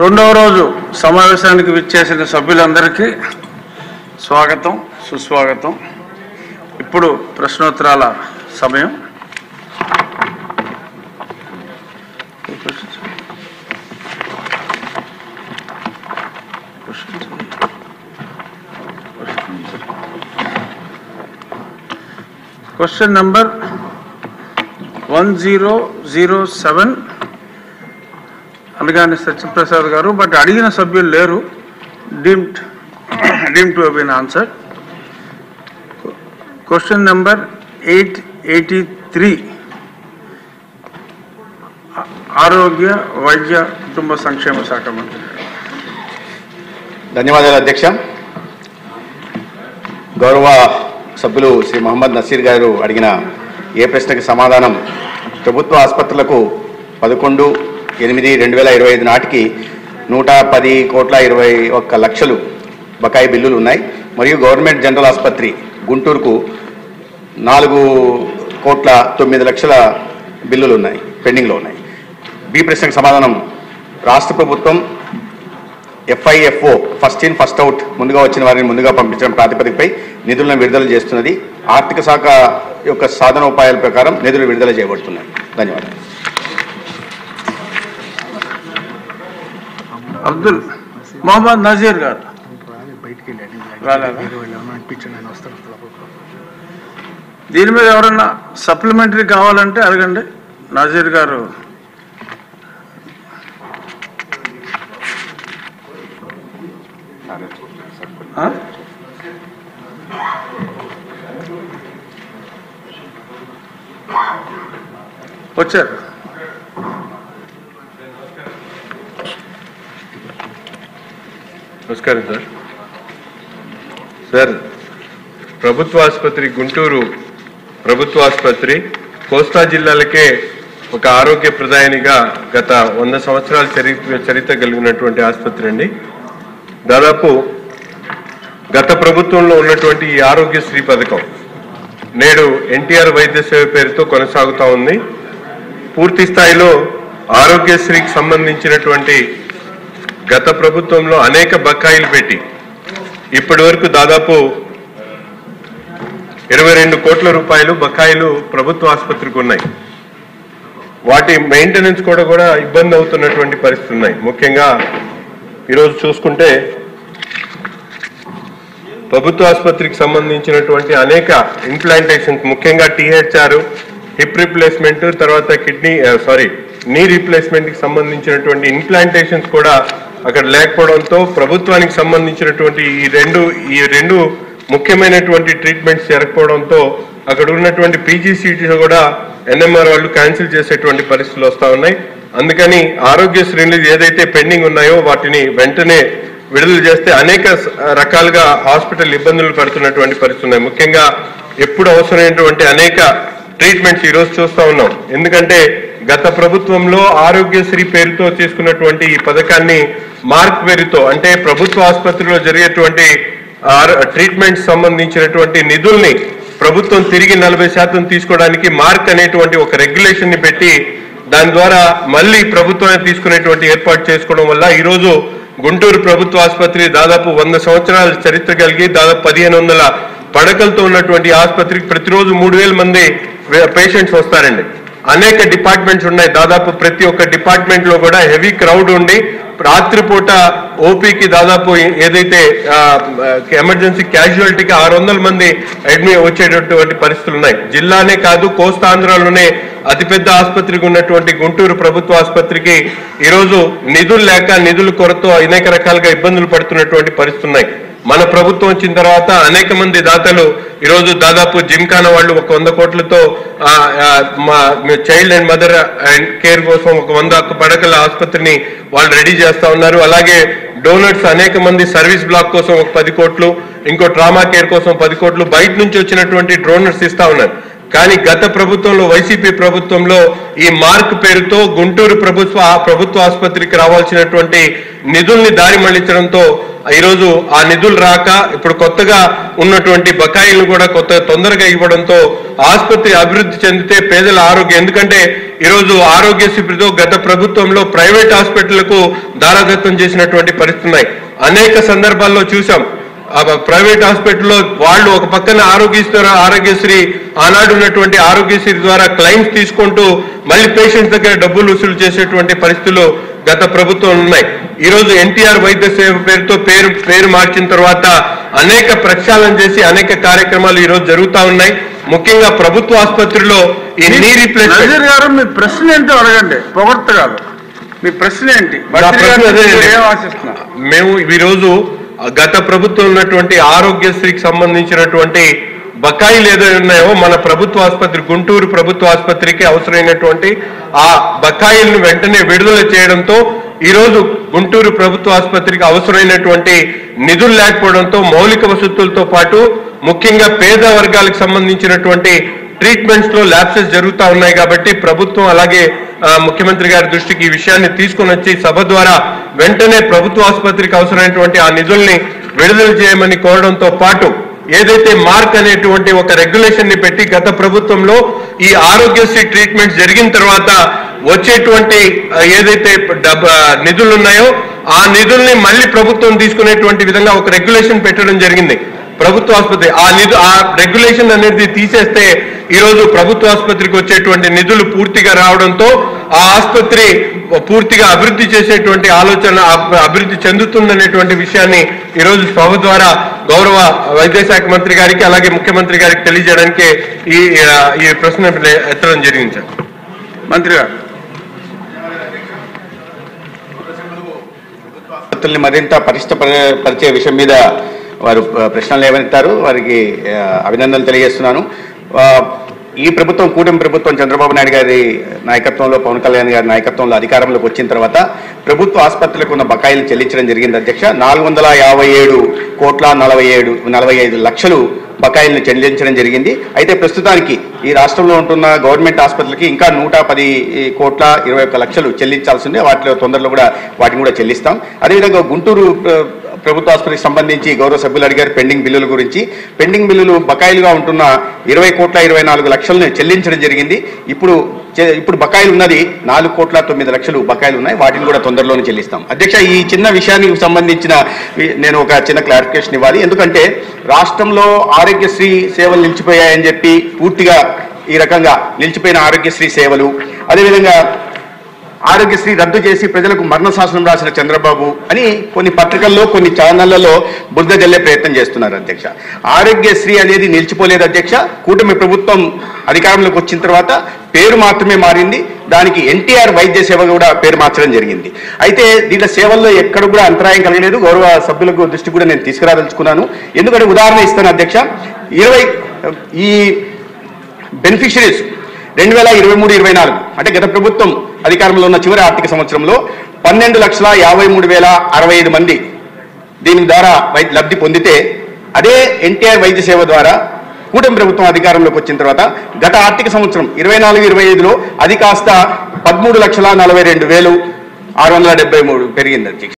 రెండవ రోజు సమావేశానికి విచ్చేసిన సభ్యులందరికీ స్వాగతం సుస్వాగతం. ఇప్పుడు ప్రశ్నోత్తరాల సమయం. క్వశ్చన్ నంబర్ 1007 అనగానే సత్యప్రసాద్ గారు, బట్ అడిగిన సభ్యులు లేరు. Deemed to have been answered. Question number 883 ఆరోగ్య వైద్య కుటుంబ సంక్షేమ శాఖ మంత్రి. ధన్యవాదాలు అధ్యక్ష. గౌరవ సభ్యులు శ్రీ మొహమ్మద్ నసీర్ గారు అడిగిన ఏ ప్రశ్నకి సమాధానం, ప్రభుత్వ ఆసుపత్రులకు 11/8/2025 నాటికి 110,21,00,000 బకాయి బిల్లులు ఉన్నాయి. మరియు గవర్నమెంట్ జనరల్ ఆసుపత్రి గుంటూరుకు 4,09,00,000 బిల్లులు ఉన్నాయి, పెండింగ్లో ఉన్నాయి. బి ప్రశ్నకు సమాధానం, రాష్ట్ర ప్రభుత్వం FIFO first in first out ముందుగా వచ్చిన వారిని ముందుగా పంపించడం ప్రాతిపదికపై నిధులను విడుదల చేస్తున్నది. ఆర్థిక శాఖ యొక్క సాధనోపాయాల ప్రకారం నిధులు విడుదల చేయబడుతున్నాయి. ధన్యవాదాలు. అబ్దుల్ మొహమ్మద్ నజీర్ గారు దీని మీద ఎవరన్నా సప్లిమెంటరీ కావాలంటే అడగండి. నజీర్ గారు వచ్చారు. నమస్కారం సార్. ప్రభుత్వ ఆసుపత్రి గుంటూరు ప్రభుత్వ ఆసుపత్రి కోస్తా జిల్లాలకే ఒక ఆరోగ్య ప్రదాయనిగా గత 100 సంవత్సరాల చరిత్ర కలిగినటువంటి ఆసుపత్రి అండి. దాదాపు గత ప్రభుత్వంలో ఉన్నటువంటి ఈ ఆరోగ్యశ్రీ పథకం నేడు ఎన్టీఆర్ వైద్య సేవ పేరుతో కొనసాగుతూ ఉంది. పూర్తి స్థాయిలో ఆరోగ్యశ్రీకి సంబంధించినటువంటి గత ప్రభుత్వంలో అనేక బకాయిలు పెట్టి ఇప్పటి వరకు దాదాపు 22 కోట్ల రూపాయలు బకాయిలు ప్రభుత్వ ఆసుపత్రికి ఉన్నాయి. వాటి మెయింటెనెన్స్ కూడా ఇబ్బంది అవుతున్నటువంటి పరిస్థితులు ఉన్నాయి. ముఖ్యంగా ఈరోజు చూసుకుంటే ప్రభుత్వ ఆసుపత్రికి సంబంధించినటువంటి అనేక ఇంప్లాంటేషన్స్, ముఖ్యంగా THR, హిప్ రీప్లేస్మెంట్, తర్వాత నీ రీప్లేస్మెంట్కి సంబంధించినటువంటి ఇంప్లాంటేషన్స్ కూడా అక్కడ లేకపోవడంతో ప్రభుత్వానికి సంబంధించినటువంటి ఈ రెండు ముఖ్యమైనటువంటి ట్రీట్మెంట్స్ జరగకపోవడంతో అక్కడ ఉన్నటువంటి PGCT కూడా NMR వాళ్ళు క్యాన్సిల్ చేసేటువంటి పరిస్థితులు వస్తూ ఉన్నాయి. అందుకని ఆరోగ్యశ్రీలు ఏదైతే పెండింగ్ ఉన్నాయో వాటిని వెంటనే విడుదల చేస్తే అనేక రకాలుగా హాస్పిటల్ ఇబ్బందులు పడుతున్నటువంటి పరిస్థితులు ఉన్నాయి. ముఖ్యంగా ఎప్పుడు అవసరమైనటువంటి అనేక ట్రీట్మెంట్స్ ఈరోజు చూస్తూ ఉన్నాం. ఎందుకంటే గత ప్రభుత్వంలో ఆరోగ్యశ్రీ పేరుతో తీసుకున్నటువంటి ఈ పథకాన్ని మార్క్ పేరుతో, అంటే ప్రభుత్వ ఆసుపత్రిలో జరిగేటువంటి ట్రీట్మెంట్ సంబంధించినటువంటి నిధుల్ని ప్రభుత్వం తిరిగి 40% తీసుకోవడానికి మార్క్ అనేటువంటి ఒక రెగ్యులేషన్ ని పెట్టి దాని ద్వారా మళ్ళీ ప్రభుత్వాన్ని తీసుకునేటువంటి ఏర్పాటు చేసుకోవడం వల్ల ఈరోజు గుంటూరు ప్రభుత్వ ఆసుపత్రి దాదాపు 100 సంవత్సరాల చరిత్ర కలిగి దాదాపు 1500 పడకలతో ఉన్నటువంటి ఆసుపత్రికి ప్రతిరోజు 3000 మంది పేషెంట్స్ వస్తారండి. అనేక డిపార్ట్మెంట్స్ ఉన్నాయి. దాదాపు ప్రతి ఒక్క డిపార్ట్మెంట్ లో కూడా హెవీ క్రౌడ్ ఉండి రాత్రిపూట ఓపీకి దాదాపు ఏదైతే ఎమర్జెన్సీ క్యాజువాలిటీకి 600 మంది అడ్మిట్ వచ్చేటటువంటి పరిస్థితులు ఉన్నాయి. జిల్లానే కాదు, కోస్తాంధ్రలోనే అతిపెద్ద ఆసుపత్రికి ఉన్నటువంటి గుంటూరు ప్రభుత్వ ఆసుపత్రికి ఈరోజు నిధులు లేక నిధుల కొరతో అనేక రకాలుగా ఇబ్బందులు పడుతున్నటువంటి పరిస్థితులు ఉన్నాయి. మన ప్రభుత్వం వచ్చిన తర్వాత అనేక మంది దాతలు ఈరోజు దాదాపు జిమ్ఖానా వాళ్ళు 100 కోట్లతో child and mother and care కోసం 100 పడకల ఆసుపత్రిని వాళ్ళు రెడీ చేస్తా ఉన్నారు. అలాగే డోనర్స్ అనేక మంది సర్వీస్ బ్లాక్ కోసం 10 కోట్లు, ఇంకో ట్రామా కేర్ కోసం 10 కోట్లు బయట నుంచి వచ్చినటువంటి డోనర్స్ ఇస్తా ఉన్నారు. కానీ గత ప్రభుత్వంలో, వైసీపీ ప్రభుత్వంలో ఈ మార్క్ పేరుతో గుంటూరు ప్రభుత్వ ఆసుపత్రికి రావాల్సినటువంటి నిధుల్ని దారి మళ్లించడంతో ఈరోజు ఆ నిధులు రాక ఇప్పుడు కొత్తగా ఉన్నటువంటి బకాయిలను కూడా తొందరగా ఇవ్వడంతో ఆసుపత్రి అభివృద్ధి చెందితే పేదల ఆరోగ్యం, ఎందుకంటే ఈరోజు ఆరోగ్యశ్రీతో గత ప్రభుత్వంలో ప్రైవేట్ హాస్పిటళ్లకు దారాదత్తం చేసినటువంటి పరిస్థితులు ఉన్నాయి. అనేక సందర్భాల్లో చూసాం. ప్రైవేట్ హాస్పిటల్లో వాళ్ళు ఒక పక్కన ఆరోగ్యశ్రీ ఆనాడు ఉన్నటువంటి ఆరోగ్యశ్రీ ద్వారా క్లెయిమ్స్ తీసుకుంటూ మళ్ళీ పేషెంట్స్ దగ్గర డబ్బులు వసూలు చేసేటువంటి పరిస్థితులు గత ప్రభుత్వం ఉన్నాయి. ఈరోజు ఎన్టీఆర్ వైద్య సేవ పేరుతో పేరు మార్చిన తర్వాత అనేక ప్రక్షాళన చేసి అనేక కార్యక్రమాలు ఈరోజు జరుగుతూ ఉన్నాయి. ముఖ్యంగా ప్రభుత్వ ఆసుపత్రిలో ఈ నీ రీప్లేస్మెంట్ గారు మీ ప్రశ్న ఏంటో అడగండి, పొగడ్త కాదు. మీ ప్రశ్న ఏంటి? మేము ఈరోజు గత ప్రభుత్వం ఉన్నటువంటి ఆరోగ్యశ్రీకి సంబంధించినటువంటి బకాయిలు ఏదైనా ఉన్నాయో మన ప్రభుత్వ ఆసుపత్రి గుంటూరు ప్రభుత్వ ఆసుపత్రికి అవసరమైనటువంటి ఆ బకాయిలను వెంటనే విడుదల చేయడంతో ఈరోజు గుంటూరు ప్రభుత్వ ఆసుపత్రికి అవసరమైనటువంటి నిధులు లేకపోవడంతో మౌలిక వసతులతో పాటు ముఖ్యంగా పేద వర్గాలకు సంబంధించినటువంటి ట్రీట్మెంట్స్ లో ల్యాప్సెస్ జరుగుతూ ఉన్నాయి. కాబట్టి ప్రభుత్వం అలాగే ముఖ్యమంత్రి గారి దృష్టికి ఈ విషయాన్ని తీసుకుని వచ్చి సభ ద్వారా వెంటనే ప్రభుత్వ ఆసుపత్రికి అవసరమైనటువంటి ఆ నిధుల్ని విడుదల చేయమని కోరడంతో పాటు ఏదైతే మార్క్ అనేటువంటి ఒక రెగ్యులేషన్ ని పెట్టి గత ప్రభుత్వంలో ఈ ఆరోగ్యశ్రీ ట్రీట్మెంట్ జరిగిన తర్వాత వచ్చేటువంటి ఏదైతే నిధులు ఉన్నాయో ఆ నిధుల్ని మళ్ళీ ప్రభుత్వం తీసుకునేటువంటి విధంగా ఒక రెగ్యులేషన్ పెట్టడం జరిగింది. ప్రభుత్వ ఆసుపత్రి ఆ రెగ్యులేషన్ అనేది తీసేస్తే ఈరోజు ప్రభుత్వ ఆసుపత్రికి వచ్చేటువంటి నిధులు పూర్తిగా రావడంతో ఆ ఆసుపత్రి పూర్తిగా అభివృద్ధి చేసేటువంటి ఆలోచన అభివృద్ధి చెందుతుందనేటువంటి విషయాన్ని ఈరోజు సభ ద్వారా గౌరవ వైద్య శాఖ మంత్రి గారికి అలాగే ముఖ్యమంత్రి గారికి తెలియజేయడానికి ఈ ప్రశ్న ఎత్తడం జరిగింది. సార్ మంత్రి గారు మరింత పరిచయ విషయం మీద వారు ప్రశ్నలు లేవనెత్తారు. వారికి అభినందనలు తెలియజేస్తున్నాను. ఈ ప్రభుత్వం కూటమి ప్రభుత్వం చంద్రబాబు నాయుడు గారి నాయకత్వంలో, పవన్ కళ్యాణ్ గారి నాయకత్వంలో అధికారంలోకి వచ్చిన తర్వాత ప్రభుత్వ ఆసుపత్రులకు ఉన్న బకాయిలు చెల్లించడం జరిగింది. అధ్యక్ష 457,45 లక్షలు బకాయిలను చెల్లించడం జరిగింది. అయితే ప్రస్తుతానికి ఈ రాష్ట్రంలో ఉంటున్న గవర్నమెంట్ ఆసుపత్రులకి ఇంకా 110,21 లక్షలు చెల్లించాల్సిందే. వాటిలో తొందరలో కూడా వాటిని కూడా చెల్లిస్తాం. అదేవిధంగా గుంటూరు ప్రభుత్వ ఆసుపత్రికి సంబంధించి గౌరవ సభ్యులు అడిగారు పెండింగ్ బిల్లుల గురించి. పెండింగ్ బిల్లులు బకాయిలుగా ఉంటున్న 20,24 లక్షలను చెల్లించడం జరిగింది. ఇప్పుడు బకాయిలు ఉన్నది 4,09 లక్షలు బకాయిలు ఉన్నాయి. వాటిని కూడా తొందరలోనే చెల్లిస్తాం. అధ్యక్ష, ఈ చిన్న విషయానికి సంబంధించిన నేను ఒక చిన్న క్లారిఫికేషన్ ఇవ్వాలి. ఎందుకంటే రాష్ట్రంలో ఆరోగ్యశ్రీ సేవలు నిలిచిపోయాయని చెప్పి పూర్తిగా ఈ రకంగా నిలిచిపోయిన ఆరోగ్యశ్రీ సేవలు, అదేవిధంగా ఆరోగ్యశ్రీ రద్దు చేసి ప్రజలకు మరణ శాసనం రాసిన చంద్రబాబు అని కొన్ని పత్రికల్లో కొన్ని ఛానళ్లలో బురద జల్లే ప్రయత్నం చేస్తున్నారు. అధ్యక్ష, ఆరోగ్యశ్రీ అనేది నిలిచిపోలేదు. అధ్యక్ష, కూటమి ప్రభుత్వం అధికారంలోకి వచ్చిన తర్వాత పేరు మాత్రమే మారింది. దానికి ఎన్టీఆర్ వైద్య సేవ కూడా పేరు మార్చడం జరిగింది. అయితే దీంట్లో సేవల్లో ఎక్కడ కూడా అంతరాయం కలగలేదు. గౌరవ సభ్యులకు దృష్టి కూడా నేను తీసుకురాదలుచుకున్నాను. ఎందుకంటే ఉదాహరణ ఇస్తాను అధ్యక్ష, ఈ బెనిఫిషరీస్ 2023-24 అంటే గత ప్రభుత్వం అధికారంలో ఉన్న చివరి ఆర్థిక సంవత్సరంలో 12,53,065 మంది దీని ద్వారా లబ్ధి పొందితే, అదే ఎన్టీఆర్ వైద్య సేవ ద్వారా కూటమి ప్రభుత్వం అధికారంలోకి వచ్చిన తర్వాత గత ఆర్థిక సంవత్సరం 24-25లో అది కాస్త 13,42,673 పెరిగింది. అధ్యక్ష.